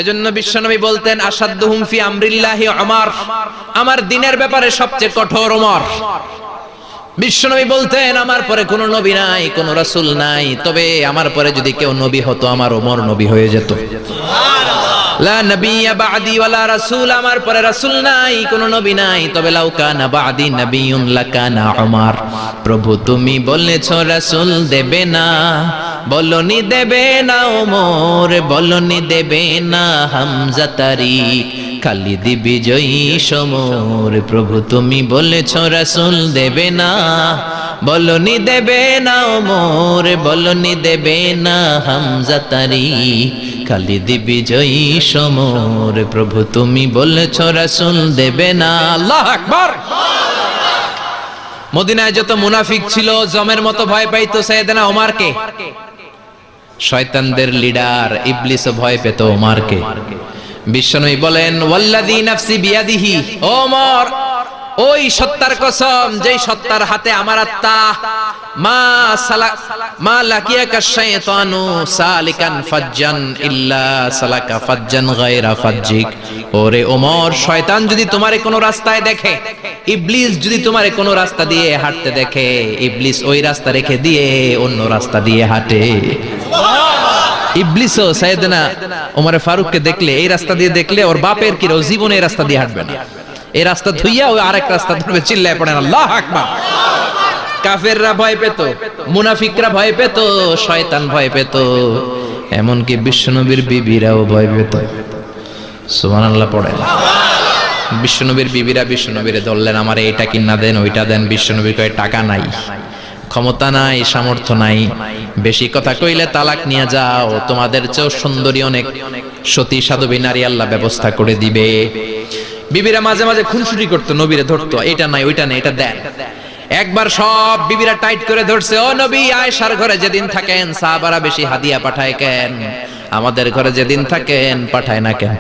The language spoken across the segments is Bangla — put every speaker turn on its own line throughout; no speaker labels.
এজন্য বিশ্বনবী বলতেন আসাদুহুম ফি আমরিল্লাহি ওমর, আমার দ্বীনের ব্যাপারে সবচেয়ে কঠোর ওমর। বিশ্বনবী বলতেন আমার পরে কোনো নবী নাই, কোনো রাসূল নাই, তবে আমার পরে যদি কেউ নবী হতো আমার ওমর নবী হয়ে যেত। লা নবিয়্যা বা'দি ওয়ালা রাসূল, আমার পরে রাসূল নাই, কোনো নবী নাই, তবে লাউ কানা বা'দি নবিয়্যুন লাকানা ওমর। প্রভু তুমি বলেছো রাসূল দেবে না, বলনি দেবে না ওমর, বলনি দেবে না হামজা তারিক, খালিদ বিজয়ী সমর। প্রভু তুমি বলেছো রাসূল দেবে না, বলনি দেবে না ওমর, বলনি দেবে না হামজা তারিক, খালিদ বিজয়ী সমর। প্রভু তুমি বলেছো রাসূল দেবে না। আল্লাহু আকবার। মদিনায় যত মুনাফিক ছিল জমের মতো ভয় পাইতো সাইয়েদনা ওমরকে। শয়তানদের লিডার ইবলিসও ভয় পেত ওমরকে। বিশ্বনবী বলেন ওয়াল্লাযী নাফসি বিয়াদিহি, ওমর ওই সত্তার কসম যেই সত্তার হাতে আমার আত্মা, মা লাকিয়াকা শাইতানু সালিকান ফাজ্জান ইল্লা সালাকা ফাজ্জান গায়রা ফাজ্জিক। ওরে ওমর, শয়তান যদি তোমারে কোনো রাস্তায় দেখে, ইবলিস যদি তোমারে কোনো রাস্তা দিয়ে হাঁটতে দেখে, ইবলিস ওই রাস্তা রেখে দিয়ে অন্য রাস্তা দিয়ে হাঁটে। ইবলিসও সাইয়েদনা ওমর ফারুককে দেখলে, এই রাস্তা দিয়ে দেখলে ওর বাপের কি জীবনে এই রাস্তা দিয়ে হাঁটবে না, এই রাস্তা ধুইয়া ওই আরেক রাস্তা ধরবে। চিল্লায় পড়েন আল্লাহু আকবার। কাফেররা ভয় পেত, মুনাফিকরা ভয় পেত, শয়তান ভয় পেত, এমনকি বিশ্বনবীর বিবিরাও ভয় পেত। সুবহানাল্লাহ পড়েন। বিশ্বনবীর বিবিরা বিশ্বনবীরে ধরলেন, আমারে এটা কিনা দেন, ওইটা দেন। বিশ্বনবী কয় টাকা নাই, ক্ষমতা নাই, সামর্থ্য নাই, বেশি কথা কইলে তালাক নিয়ে যাও, তোমাদের চেয়েও সুন্দরী অনেক সতী সাধবী নারী আল্লাহ ব্যবস্থা করে দিবে। বিবিরা মাঝে মাঝে খুনসুটি করতো, নবীরে ধরতো, এটা নাই ওইটা নাই, এটা দেন। একবার সব বিবিরা টাইট করে ধরছে, ও নবী আয়েশার ঘরে যেদিন থাকেন সাহাবারা বেশি হাদিয়া পাঠায় কেন, আমাদের ঘরে যেদিন থাকেন পাঠায় না কেন?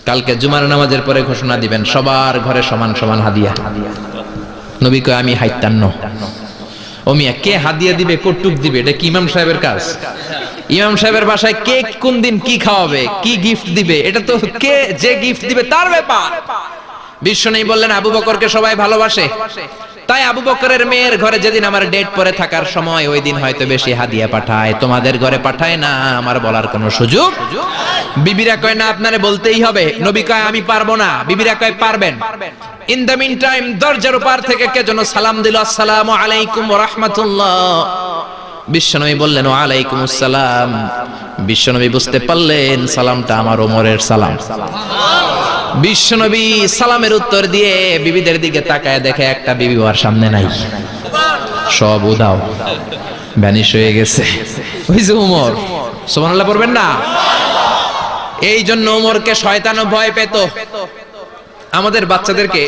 কালকে জুমার নামাজের পরে ঘোষণা দিবেন সবার ঘরে সমান সমান হাদিয়া। নবী কয় আমি হাইতান্ন। ও মিয়া, কে হাদিয়া দিবে, কটুক দিবে, এটা কি ইমাম সাহেবের কাজ? ইমাম সাহেবের বাসায় কে কোন দিন কি খাওয়াবে, কি গিফট দিবে, এটা তো কে যে গিফট দিবে তার ব্যাপার। বিশ্বনবী বললেন আবু বকরকে সবাই ভালোবাসে, তাই আবু বকরের মেয়ের ঘরে যেদিন আমার ডেট পরে থাকার সময় ওই দিন হয়তো বেশি হাদিয়া পাঠায়, তোমাদের ঘরে পাঠায় না, আমার বলার কোনো সুযোগ। বিবিরা কয় না আপনারে বলতেই হবে। নবী কয় আমি পারবো না, বিবিরা কয় পারবেন। ইন দ্য মিন টাইম দরজার উপর থেকে কে যেন সালাম দিল, আসসালামু আলাইকুম ওয়া রাহমাতুল্লাহ। বিশ্বনবী বললেন ওয়া আলাইকুমুস সালাম। বিশ্বনবী বুঝতে পারলেন সালামটা আমার ওমরের সালাম। বিশ্বনবী সালামের উত্তর দিয়ে বিবিদের দিকে তাকায় দেখে একটা বিবি ওর সামনে নাই, সব উদাও, ভ্যানিশ হয়ে গেছে। ওই যে ওমর, সুবহানাল্লাহ পড়বেন না? এই জন্য ওমরকে শয়তানও ভয় পেত। আমাদের বাচ্চাদেরকে,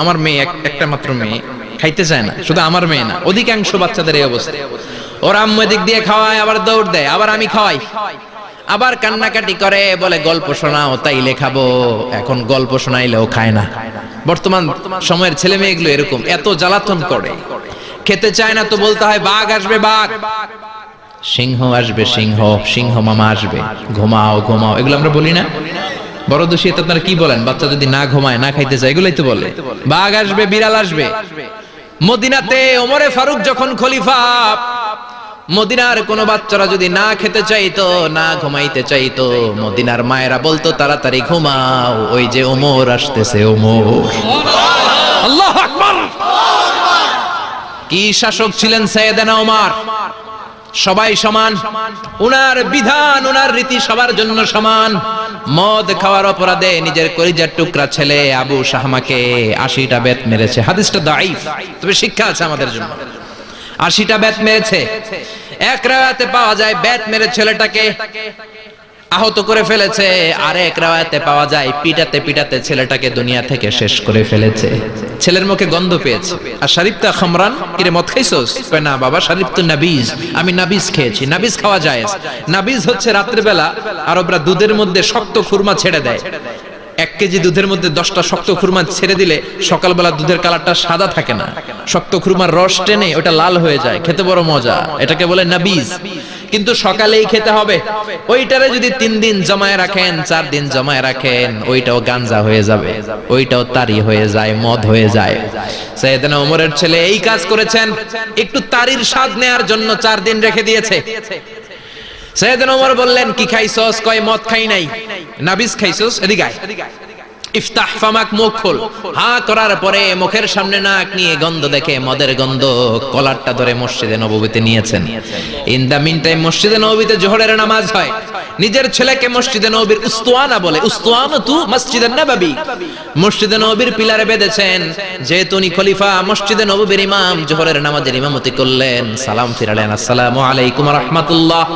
আমার মেয়ে একটা মাত্র মেয়ে, খাইতে চায় না, শুধু আমার মেয়ে না, অধিকাংশ বাচ্চাদের এই অবস্থা। ওর আম্মু এদিক দিয়ে খাওয়ায়, আবার দৌড় দেয়, আবার আমি খাওয়াই, আবার কান্নাকাটি করে, বলে গল্প শোনাও, তাইলে খাবো। এখন গল্প শোনাইলেও খায় না। বর্তমান সময়ের ছেলে মেয়েগুলো এরকম, এত জ্বালাতন করে, খেতে চায় না তো বলতে হয় বাঘ আসবে বাঘ, সিংহ আসবে সিংহ, সিংহ মামা আসবে, ঘুমাও ঘুমাও, এগুলো আমরা বলি না? বড় দোষী তো আপনারা কি বলেন? বাচ্চা যদি না ঘুমায়, না খাইতে চায়, এগুলাই তো বলে। বাঘ আসবে, বিড়াল আসবে। মদিনাতে ওমরে ফারুক যখন খলিফা, মদিনার কোন বাচ্চারা যদি না খেতে চাইতো, না ঘুমাইতে চাইতো, মদিনার মায়েরা বলতো তাড়াতাড়ি ঘুমাও, ওই যে ওমর আসতেছে, ওমর। আল্লাহু আকবার। কি শাসক ছিলেন সাইয়েদনা ওমর! সবাই সমান, উনার বিধান, উনার রীতি সবার জন্য সমান। মদ খাওয়ার অপরাধে নিজের কলিজার টুকরা ছেলে আবু শাহমাকে 80টা বেত মেরেছে। হাদিসটা দাঈফ, তবে শিক্ষা আছে আমাদের জন্য। 80টা বেত মেরেছে। এক রাওয়ায়াতে পাওয়া যায় বেত মেরে ছেলেটাকে আহত করে ফেলেছে, আর এক রাওয়ায়াতে পাওয়া যায় পিটাতে পিটাতে ছেলেটাকে দুনিয়া থেকে শেষ করে ফেলেছে। ছেলের মুখে গন্ধ পেয়েছে। আর শরীফতা খামরান, কিরে মদ খাইছস? কয় না বাবা, শরীফতু নাবিজ, আমি নাবিজ খেয়েছি। নাবিজ খাওয়া যায়। নাবিজ হচ্ছে রাতের বেলা আরবরা দুধের মধ্যে শক্ত খুরমা ছেড়ে দেয়। 1 কেজি দুধের মধ্যে 10টা শক্ত খুরমা ছেড়ে দিলে সকালবেলা দুধের কালারটা সাদা থাকে না, শক্ত খুরমার রস টেনে ওটা লাল হয়ে যায়, খেতে বড় মজা। এটাকে বলে নাবিজ। কিন্তু সকালেই খেতে হবে। ওইটারে যদি 3 দিন জমায় রাখেন, 4 দিন জমায় রাখেন, ওইটাও গাঞ্জা হয়ে যাবে, ওইটাও তারি হয়ে যায়, মদ হয়ে যায়। সাইয়েদনা ওমরের ছেলে এই কাজ করেছেন, একটু তারির স্বাদ নেয়ার জন্য 4 দিন রেখে দিয়েছে। সাইয়েদনা ওমর বললেন, কি খাইছস? কয় মদ খাই নাই। নাবিস খাইছস? এদিকে আয়। ইফতাহ ফামাক, মুখ খোল। হা করার পরে মুখের সামনে নাক নিয়ে গন্ধ দেখে মদের গন্ধ, কলারটা ধরে মসজিদে নববীতে নিয়েছেন। ইন দা মিন টাইম মসজিদে নববীতে জোহরের নামাজ হয়। নিজের ছেলেকে মসজিদে নববীর উস্তুয়ানা বলে, উস্তুয়ানাতু মসজিদে নববী, মসজিদে নববীর পিলারে বেঁধেছেন। যেহেতু উনি খলিফা, মসজিদে নববীর ইমাম, জোহরের নামাজের ইমামতি করলেন। সালাম ফিরালেন, আসসালামু আলাইকুম রাহমাতুল্লাহ,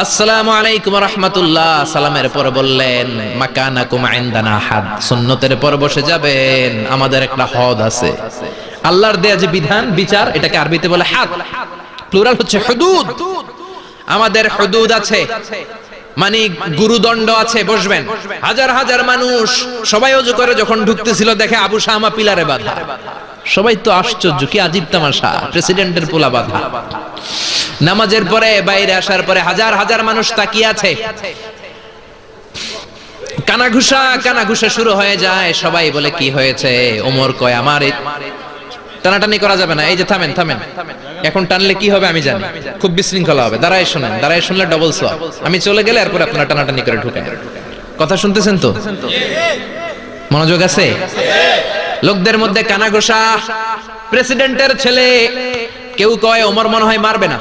আসসালামু আলাইকুম রাহমাতুল্লাহ। সালামের পর বললেন, মাকানাকুম ইনদানা হাদ, সুন্নতের পর বসে যাবেন, আমাদের একটা হদ আছে। আল্লাহর দেয়া যে বিধান, বিচার, এটাকে আরবিতে বলে হাদ, প্লুরাল হচ্ছে হুদুদ। আমাদের হুদুদ আছে, মানে গুরুদণ্ড আছে, বসবেন। হাজার হাজার মানুষ সবাই ওযু করে যখন ঢুকতেছিল, দেখে আবু শামা পিলারে বাঁধা। সবাই তো আশ্চর্য, কি আজীব তামাশা, প্রেসিডেন্টের পোলা বাঁধা। নামাজের পরে বাইরে আসার পরে হাজার হাজার মানুষ তাকিয়ে আছে। কানাঘুষা শুরু হয়ে যায়। সবাই বলে, কি হয়েছে? ওমর কয়, আমার টানাটানি করা যাবে না। এই যে থামেন, এখন টানলে কি হবে আমি জানি, খুব বিশৃঙ্খলা হবে। দাঁড়ায় শুনেন, দাঁড়ায় শুনলে ডবল সোয়াব। আমি চলে গেলে এরপর আপনারা টানাটানি করে ঢুকেন। কথা শুনতেছেন তো? মনোযোগ আছে? লোকদের মধ্যে কানাঘুষা। প্রেসিডেন্টের ছেলে, কেউ কয় ওমর মনে হয় মারবে না,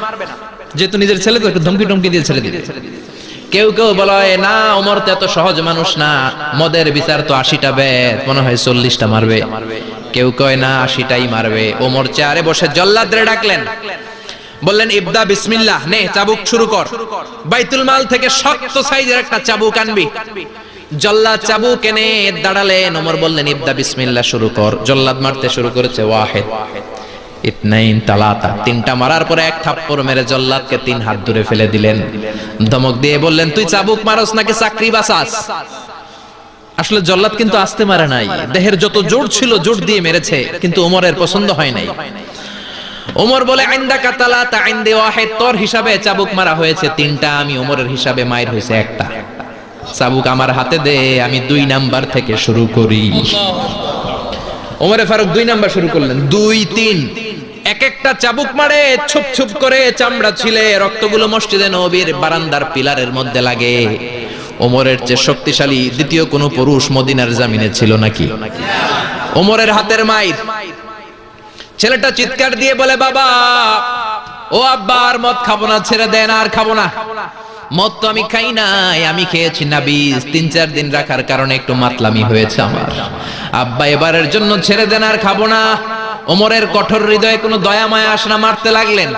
যেহেতু নিজের ছেলে তো একটু ধমকি দিয়ে ছেড়ে দিবে। কেউ বলে, না, ওমর তো এত সহজ মানুষ না, মদের বিচার তো 80টা বেদ, মনে হয় 40টা মারবে। কেউ কয় না, 80টাই মারবে। ওমর চেয়ারে বসে জল্লাদরে ডাকলেন, বললেন, ইবদা বিসমিল্লাহ, নে চাবুক শুরু কর। বাইতুল মাল থেকে শক্ত সাইজের একটা চাবুক আনবি। জল্লাদ চাবুক এনে দাঁড়ালেন। ওমর বললেন, ইবদা বিসমিল্লাহ, শুরু কর। জল্লাদ মারতে শুরু করেছে। ওয়াহিদ, ইতনাইন, তালাতা, 3টা মারার পরে এক থাপ্পড় মেরে জল্লাদকে 3 হাত দূরে ফেলে দিলেন। ধমক দিয়ে বললেন, তুই চাবুক মারস নাকি চাকরি বাসাস? আসলে জল্লাদ কিন্তু আস্তে মারে নাই, দেহের যত জোর ছিল জোর দিয়ে মেরেছে, কিন্তু ওমরের পছন্দ হয় নাই। ওমর বলে, আইন্দাকা তালাতা আইন্দে ওয়াহিদ, তোর হিসাবে চাবুক মারা হয়েছে 3টা, আমি ওমরের হিসাবে মায়ের হয়েছে 1টা। চাবুক আমার হাতে দে, আমি 2 নাম্বার থেকে শুরু করি। ওমরে ফারুক 2 নাম্বার শুরু করলেন। 2, 3, এক একটা চাবুক মারে, ছুপ ছুপ করে চামড়া ছিলে, রক্তগুলো মসজিদে নববীর বারান্দার পিলারের মধ্যে লাগে। ওমরের চেয়ে শক্তিশালী দ্বিতীয় কোন পুরুষ মদিনার জামিনে ছিল নাকি? ওমরের হাতের মাইর। ছেলেটা চিৎকার দিয়ে বলে, বাবা, ও আব্বা, আর মদ খাবো না, ছেড়ে দেন, আর খাবো না। মদ তো আমি খাই নাই, আমি খেয়েছি নাবিজ, 3-4 দিন রাখার কারণে একটু মাতলামি হয়েছে আমার। আব্বা, এবারের জন্য ছেড়ে দেন, আর খাবো না। ওমরের কঠোর হৃদয়ে কোনো দয়া মায়া আসে না, মারতে লাগলেন।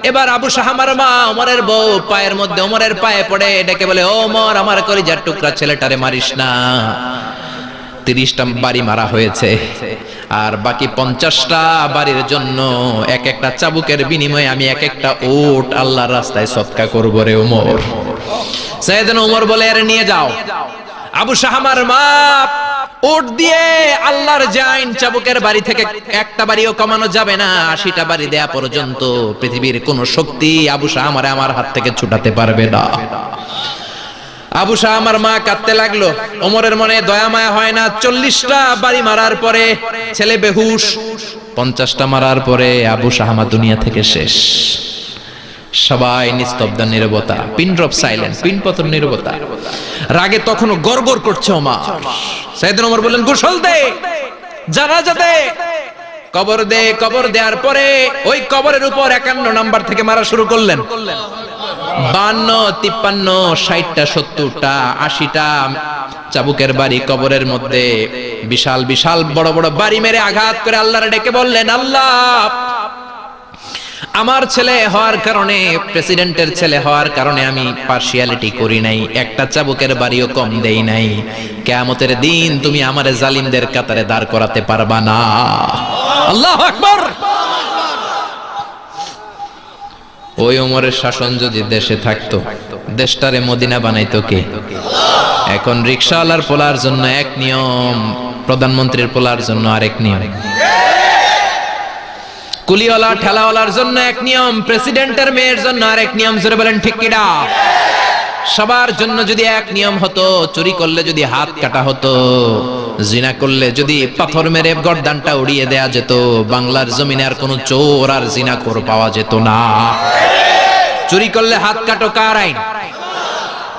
এবার আবু শাহামার মা, ওমরের বউ, পায়ের মধ্যে ওমরের পায়ে পড়ে ডেকে বলে, ওমর, আমার কলিজার টুকরা ছেলেটারে মারিস না। 30টা বাড়ি মারা হয়েছে, আর বাকি 50টা বাড়ির জন্য এক একটা চাবুকের বিনিময়ে আমি এক একটা ওট আল্লাহর রাস্তায় সদকা করব রে ওমর। সাইয়েদনা ওমর বলে, আরে নিয়ে যাও। আবু শাহামার মা ওট দিয়ে আল্লাহর জাইন, চাবুকের বাড়ি থেকে একটা বাড়িও কমানো যাবে না, 80টা বাড়ি দেয়া পর্যন্ত পৃথিবীর কোন শক্তি আবু শাহামারে আমার হাত থেকে ছুটাতে পারবে না। আবু শাহামার মা কাঁদতে লাগলো। ওমরের মনে দয়া মায়া হয় না। 40টা বাড়ি মারার পরে ছেলে বেহুশ, 50টা মারার পরে আবু শাহামা দুনিয়া থেকে শেষ। সবাই নিস্তব্ধ নীরবতা, পিন ড্রপ সাইলেন্স, পিন পতন নীরবতা। রাগে তখনও গড়গড় করছে ওমর। সাইয়েদনা ওমর বললেন, গোসল দে, জানাজা দে, কবর দে। কবর দেওয়ার পরে ওই কবরের উপর 51 নাম্বার থেকে মারা শুরু করলেন। 52, 53, 60টা, 70টা, 80টা চাবুকের বাড়ি কবরের মধ্যে, বিশাল বিশাল বড় বড় বাড়ি মেরে আঘাত করে আল্লাহরে ডেকে বললেন, আল্লাহ, আমার ছেলে হওয়ার কারণে, প্রেসিডেন্টের ছেলে হওয়ার কারণে আমি পার্সিয়ালিটি করি নাই, একটা চাবুকের বাড়িও কম দেই নাই। কিয়ামতের দিন তুমি আমারে জালিমদের কাতারে দাঁড় করাতে পারবা না। আল্লাহু আকবার। ওই ওমরের শাসন যদি দেশে থাকতো, দেশটারে মদিনা বানাইতো কে? এখন রিকশাওয়ালার পোলার জন্য এক নিয়ম, প্রধানমন্ত্রীর পোলার জন্য আরেক নিয়ম। কুলিওয়ালা ঠেলাওয়ালার জন্য এক নিয়ম, প্রেসিডেন্টের মেয়ের জন্য আরেক নিয়ম। জোরে বলেন ঠিক কিনা? সবার জন্য যদি এক নিয়ম হতো, চুরি করলে যদি হাত কাটা হতো, জিনা করলে যদি পাথর মেরে গর্দানটা উড়িয়ে দেয়া যেত, বাংলার জমিনে আর কোনো চোর আর জিনাখোর পাওয়া যেত না। চুরি করলে হাত কাটো কার আইন?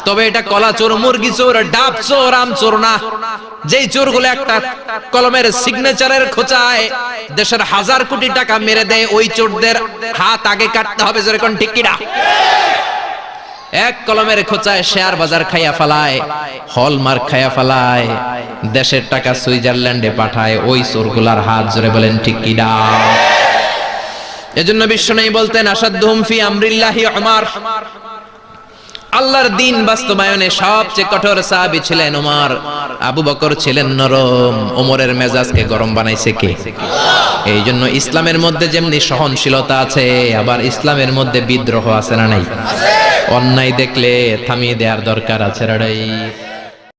তবে এটা কলা চোর, মুরগি চোর, ডাব চোর, আম চোর না। যেই চোরগুলো একটা কলমের সিগনেচারের খোঁচায় দেশের হাজার কোটি টাকা মেরে দেয়, ওই চোরদের হাত আগে কাটতে হবে। জোরে কোন ঠিক কিনা? এক কলমের খোঁচায় শেয়ার বাজার খাইয়া ফেলায়, হলমার্ক খাইয়া ফেলায়, দেশের টাকা সুইজারল্যান্ডে পাঠায়, ওই চোরগুলার হাত। জোরে বলেন ঠিক কিনা? এজন্য বিশ্বনবী বলতেন, আসাদুহুম ফি আমরিল্লাহি উমর। আল্লাহর দ্বীন বাস্তবায়নে সবচেয়ে কঠোর সাহাবী ছিলেন ওমর। আবু বকর ছিলেন নরম, ওমরের মেজাজকে গরম বানাইছে কে? এই জন্য ইসলামের মধ্যে যেমনি সহনশীলতা আছে, আবার ইসলামের মধ্যে বিদ্রোহ আছে না নাই? অন্যায় দেখলে থামিয়ে দেওয়ার দরকার আছে না নাই?